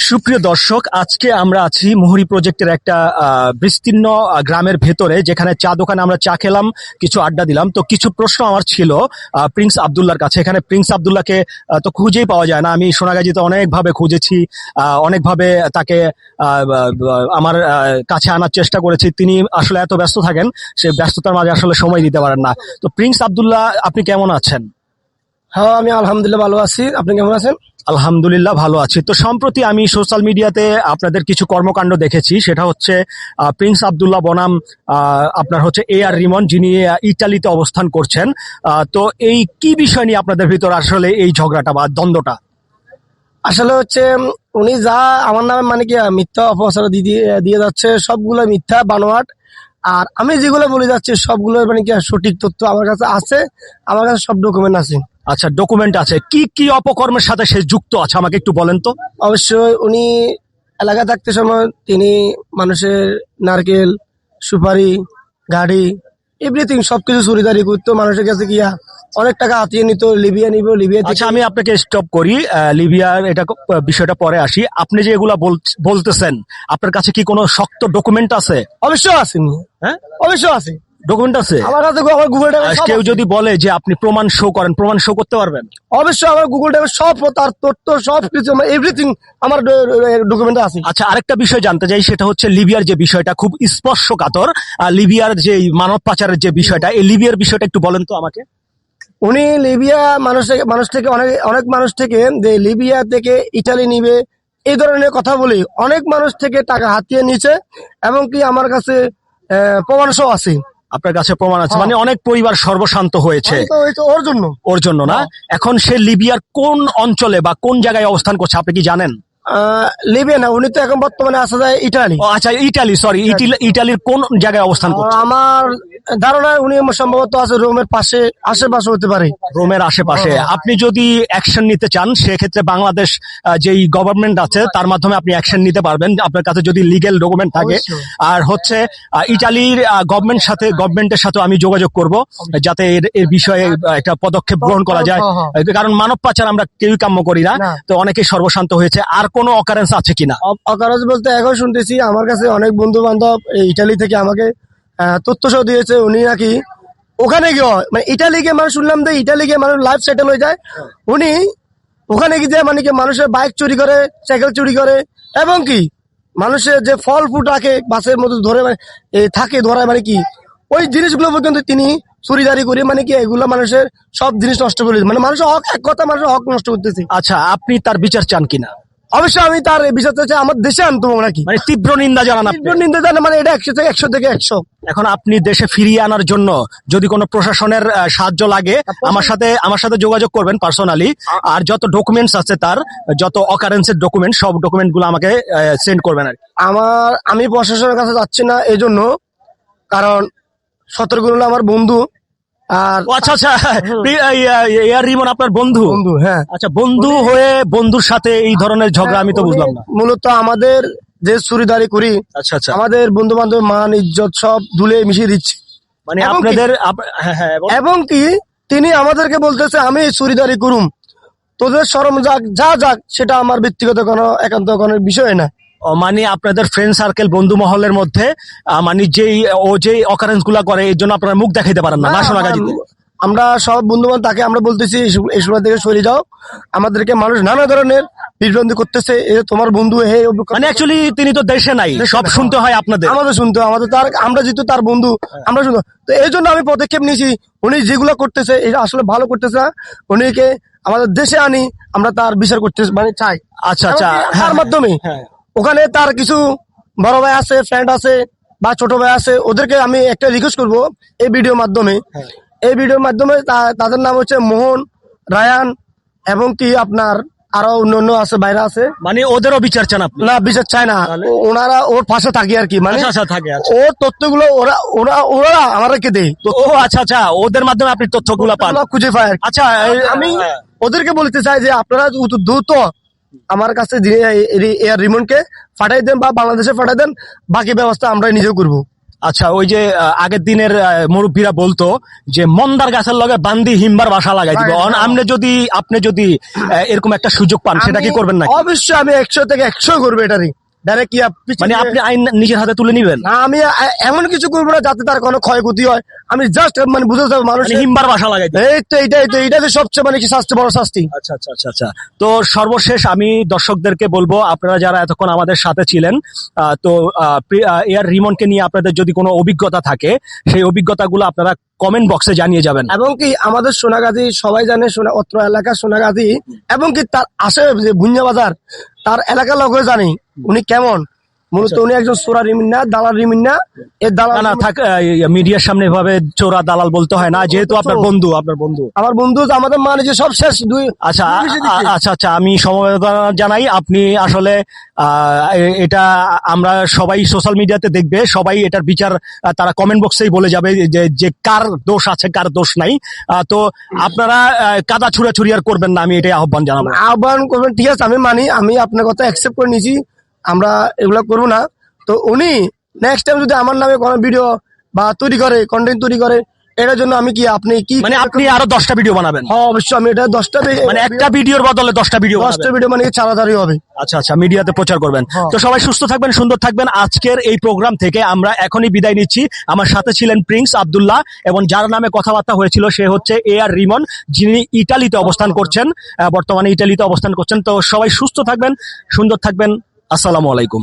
সুপ্রিয় দর্শক, আজকে আমরা আছি মুহুরী প্রজেক্টের একটা বিস্তীর্ণ গ্রামের ভেতরে, যেখানে চা দোকানে আমরা চা খেলাম, কিছু আড্ডা দিলাম। তো কিছু প্রশ্ন আমার ছিল প্রিন্স আব্দুল্লাহর কাছে। এখানে প্রিন্স আব্দুল্লাহকে তো খুঁজেই পাওয়া যায় না। আমি সোনাগাজীতে অনেকভাবে খুঁজেছি, অনেকভাবে তাকে আমার কাছে আনার চেষ্টা করেছি। তিনি আসলে এত ব্যস্ত থাকেন, সেই ব্যস্ততার মাঝে আসলে সময় দিতে পারেন না। তো প্রিন্স আব্দুল্লাহ, আপনি কেমন আছেন? হ্যাঁ, আমি আলহামদুলিল্লাহ ভালো আছি। আপনি কেমন আছেন? আলহামদুলিল্লাহ ভালো আছি। তো সম্প্রতি আমি সোশ্যাল মিডিয়াতে আপনাদের কিছু কর্মকাণ্ড দেখেছি। সেটা হচ্ছে প্রিন্স আব্দুল্লাহ বনাম আপনার হচ্ছে এআর রিমন, যিনি ইতালিতে অবস্থান করছেন। তো এই কি বিষয় নিয়ে আপনাদের ভিতর আসলে এই ঝগড়াটা বা দ্বন্দ্বটা? আসলে হচ্ছে উনি যা আমার নামে মানে কি মিথ্যা অপপ্রচার দিয়ে যাচ্ছে, সবগুলো মিথ্যা বানোয়াট। আর আমি যেগুলো বলে যাচ্ছি সবগুলো মানে কি সঠিক তথ্য আমার কাছে আছে, আমার কাছে সব ডকুমেন্ট আছে। আচ্ছা, ডকুমেন্ট আছে। কি কি অপকর্মের সাথে সে যুক্ত আছে আমাকে একটু বলেন তো। অবশ্যই উনি এলাকায় থাকতে সময় তিনি মানুষের নারকেল, সুপারি, গাড়ি, এভরিথিং সবকিছু চুরিদারি করতো। মানুষের কাছে গিয়া অনেক টাকা হাতিয়ে নিত। লিবিয়া নিব, লিবিয়া থেকে। আচ্ছা, আমি আপনাকে স্টপ করি। লিবিয়ার এটা বিষয়টা পরে আসি। আপনি যে এগুলা বলতেছেন, আপনার কাছে কি কোনো শক্ত ডকুমেন্ট আছে? অবশ্যই আছে। হ্যাঁ, অবশ্যই আছে, ডকুমেন্ট আছে। আমার কাছে আমার গুগল কেউ যদি বলে যে আপনি প্রমাণ শো করেন, প্রমাণ শো করতে পারবেন? অবশ্যই আমার গুগল ড্রাইভে সব তার তথ্য সব কিছু এভরিথিং আমার ডকুমেন্টে আছে। আচ্ছা, আরেকটা বিষয় জানতে চাই, সেটা হচ্ছে লিবিয়ার যে বিষয়টা খুব স্পর্শকাতর। লিবিয়ার যে মানব পাচারের যে বিষয়টা, এই লিবিয়ার বিষয়টা একটু বলেন তো আমাকে। উনি লিবিয়া মানুষ থেকে অনেক মানুষ থেকে যে লিবিয়া থেকে ইটালি নিবে এই ধরনের কথা বলি, অনেক মানুষ থেকে টাকা হাতিয়ে নিছে, এবং কি আমার কাছে প্রমাণ সহ আছে। আপনার কাছে প্রমাণ আছে? মানে অনেক পরিবার সর্বশান্ত হয়েছে ওর জন্য না? এখন সে লিবিয়ার কোন অঞ্চলে বা কোন জায়গায় অবস্থান করছে আপনি কি জানেন? লিবিয়া না, উনি তো এখন বর্তমানে আসা যায় ইটালি। আচ্ছা, ইটালি, সরি, ইটালির কোন জায়গায় অবস্থান করছে? আমার ধারণা উনি সম্ভবত আছে রোমের পাশে, আশেপাশে হতে পারে। রোমের আশেপাশে। আপনি যদি অ্যাকশন নিতে চান, সেক্ষেত্রে বাংলাদেশ যেই গভর্নমেন্ট আছে তার মাধ্যমে আপনি অ্যাকশন নিতে পারবেন, আপনার কাছে যদি লিগ্যাল ডকুমেন্ট থাকে। আর হচ্ছে ইটালির গভর্নমেন্টের সাথে আমি যোগাযোগ করব, যাতে এর বিষয়ে একটা পদক্ষেপ গ্রহণ করা যায়। কারণ মানব পাচার আমরা কেউই কাম্য করি না। তো অনেকেই সর্বশান্ত হয়েছে। আর কোনো অকারেন্স আছে কিনা? অকারেন্স বলতে এখন শুনতেছি আমার কাছে অনেক বন্ধু বান্ধব ইটালি থেকে আমাকে তথ্য সহ দিয়েছে। উনি নাকি ওখানে গিয়ে মানে ইটালি গিয়ে মানুষ শুনলাম যে ইটালি গিয়ে মানুষ লাইফ সেটেল হয়ে যায়। উনি ওখানে গিয়ে মানে কি মানুষের বাইক চুরি করে, সাইকেল চুরি করে, এবং কি মানুষের যে ফল ফুট রাখে বাসের মধ্যে ধরে থাকে ধরায়, মানে কি ওই জিনিসগুলো পর্যন্ত তিনি চুরিদারি করে মানে কি এগুলো মানুষের সব জিনিস নষ্ট করে, মানে মানুষের হক, এক কথা মানুষের হক নষ্ট করতেছে। আচ্ছা, আপনি তার বিচার চান কিনা? অবশ্যই আমি তার বিচার চাই, আমার দেশে আনতো নাকি। মানে তীব্র নিন্দা জানান? তীব্র নিন্দা জানান, মানে এটা 100 থেকে 100। এখন আপনি দেশে ফিরিয়ে আনার জন্য যদি কোনো প্রশাসনের সাহায্য লাগে, আমার সাথে যোগাযোগ করবেন পার্সোনালি। আর যত ডকুমেন্টস আছে, তার যত অকারেন্সের ডকুমেন্ট, সব ডকুমেন্ট গুলো আমাকে সেন্ড করবেন আর কি। আমি প্রশাসনের কাছে যাচ্ছি না এই জন্য, কারণ সতর্কগুলো আমার বন্ধু। আর আচ্ছা আচ্ছা, এআর রিমন আপনার বন্ধু? হ্যাঁ। আচ্ছা, বন্ধু হয়ে বন্ধুর সাথে এই ধরনের ঝগড়া, আমি তো বুঝলাম না। মূলত আমাদের যে চুরিদারি করি, আচ্ছা আচ্ছা, আমাদের বন্ধু বান্ধব মান ইজ্জত সব ধুলে মিশিয়ে দিচ্ছি। মানে আপনাদের এবং কি তিনি আমাদেরকে বলতেছে আমি চুরিদারি করুম, তোদের শরম যাক, যা যাক, সেটা আমার ব্যক্তিগত কোনো একান্ত কোনো বিষয় না। মানে আপনাদের ফ্রেন্ড সার্কেল, বন্ধু মহলের মধ্যে মানে যেই অকারেন্স গুলা করে, এর জন্য আপনারা মুখ দেখাইতে পারেন না সোনাগাজীতে? আমরা সব বন্ধু বান্ধব তাকে আমরা বলতেছি এসব থেকে সরে যাও, আমাদেরকে মানুষ নানা ধরনের বিভ্রান্তি করতেছে। তোমার বন্ধু মানে অ্যাকচুয়ালি তিনি তো দেশে নাই, সব শুনতে হয় আপনাদের। আমাদের শুনতে হয়, আমরা যেহেতু তার বন্ধু, আমরা শুনতে। তো এই জন্য আমি পদক্ষেপ নিয়েছি, উনি যেগুলো করতেছে এটা আসলে ভালো করতেছে না, উনিকে আমাদের দেশে আনি, আমরা তার বিচার করতে মানে চাই। আচ্ছা আচ্ছা, তার মাধ্যমে ওখানে তার কিছু বড় ভাই আছে, ফ্রেন্ড আছে, বা ছোট ভাই আছে, ওদেরকে আমি একটা রিকোয়েস্ট করবো এই ভিডিওর মাধ্যমে। এই ভিডিওর মাধ্যমে তাদের নাম হচ্ছে মোহন, রায়ান, এবং কি আপনার আরো অন্য আছে, বাইরে আছে। মানে ওদেরও বিচার চান আপনি? না, বিচার চায় না, ওনারা ওর পাশে থাকে আর কি, মানে থাকে। ওর তথ্যগুলো ওরা আমাদেরকে দেয়। ও আচ্ছা আচ্ছা, ওদের মাধ্যমে আপনি তথ্যগুলো পান, খুঁজে পায়। আচ্ছা, আমি ওদেরকে বলতে চাই যে আপনারা দ্রুত আমার কাছে এআর রিমনকে পাঠাই দেন বা বাংলাদেশে পাঠাই দেন, বাকি ব্যবস্থা আমরা নিজেও করবো। আচ্ছা, ওই যে আগের দিনের মুরব্বীরা বলতো যে মন্দার গাছের লগে বান্দি হিমবার বাসা লাগাই দিব। আপনি যদি এরকম একটা সুযোগ পান, সেটা কি করবেন না? অবশ্যই আমি 100 থেকে 100 করবো এটারই ডাইরেক্ট কি মানে আপনি আইন নিজের হাতে তুলে নিবেন? না, আমি এমন কিছু করবো না যাতে তার কোনো ক্ষয়ক্ষতি হয়। আমি জাস্ট মানে বুঝতে হবে মানুষ হিমবার বাসা লাগাই দিবেন। এই তো এইটাই তো সবচেয়ে মানে কি শাস্তি, বড় শাস্তি। আচ্ছা আচ্ছা আচ্ছা আচ্ছা। তো সর্বশেষ আমি দর্শকদেরকে বলবো, আপনারা যারা এতক্ষণ আমাদের সাথে ছিলেন, তো এআর রিমনকে নিয়ে আপনাদের যদি কোনো অভিজ্ঞতা থাকে, সেই অভিজ্ঞতাগুলো আপনারা কমেন্ট বক্সে জানিয়ে যাবেন। এবং কি আমাদের সোনাগাজী সবাই জানে, অত্র এলাকা সোনাগাজী, এবং কি তার আশে যে ভুঞ্জা বাজার, তার এলাকার লোকও জানি উনি কেমন। মূলত উনি একজন চোরা রিমিন না, দালাল রিমিন না। এর দালাল না থাক, মিডিয়ার সামনে এভাবে চোরা দালাল বলতে হয় না, যেহেতু আপনার বন্ধু। আমার বন্ধু আমাদের মানে যে সব শেষ দুই। আচ্ছা আচ্ছা আচ্ছা, আমি সমবেদনা জানাই। আপনি আসলে এটা আমরা সবাই সোশ্যাল মিডিয়াতে দেখবে, সবাই এটার বিচার তারা কমেন্ট বক্সেই বলে যাবে যে কার দোষ আছে কার দোষ নাই। তো আপনারা কাদা ছুড়াছুড়ি আর করবেন না, আমি এটাই আহ্বান জানাবো। আহ্বান করবেন, ঠিক আছে, আমি মানি, আমি আপনার কথা অ্যাকসেপ্ট করে নিয়েছি, আমরা এগুলো করবো না। তো উনি নেক্সট টাইম যদি আমার নামে কোনো ভিডিও বা তৈরি করে, কন্টেন্ট তৈরি করে, এটার জন্য আমি কি আপনি কি মানে আপনি আরো 10টা ভিডিও বানাবেন? হ্যাঁ অবশ্যই, আমি এটা 10টা মানে একটা ভিডিওর বদলে 10টা ভিডিও 10টা ভিডিও মানে চালাদারি হবে। আচ্ছা আচ্ছা, মিডিয়াতে প্রচার করবেন। তো সবাই সুস্থ থাকবেন, সুন্দর থাকবেন। আজকের এই প্রোগ্রাম থেকে আমরা এখনই বিদায় নিচ্ছি। আমার সাথে ছিলেন প্রিন্স আব্দুল্লাহ, এবং যার নামে কথাবার্তা হয়েছিল সে হচ্ছে এআর রিমন, যিনি ইটালিতে অবস্থান করছেন, বর্তমানে ইটালিতে অবস্থান করছেন। তো সবাই সুস্থ থাকবেন, সুন্দর থাকবেন। আসসালামু আলাইকুম।